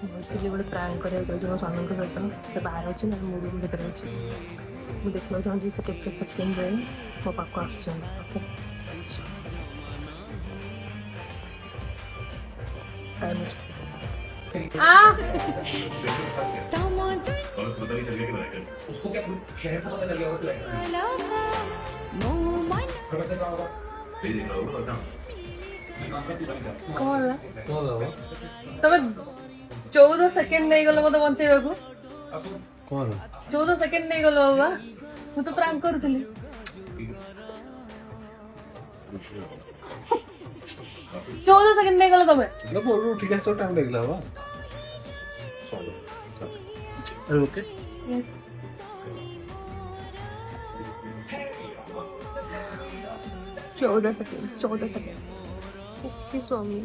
actually गोटे प्रांक कराया मो स्वामी सहित से बाहर अच्छे ना मुझे भीतर अच्छे मुझे देखना चाहिए से केते सेकेंड रे मो पाक आसुचन ओके टाइम उसको क्या शहर से पता चल गया होगा कौन तब 14 सेकेंड नहीं गलो मत बंचेबा को कौन 14 सेकेंड नहीं गलो बाबा मु तो प्रांक करथली 14 सेकेंड नहीं गलो तमे ना बोल ठीक है तो टाइम लगला बा अरे ओके चौदह सेकेंड ओके स्वामी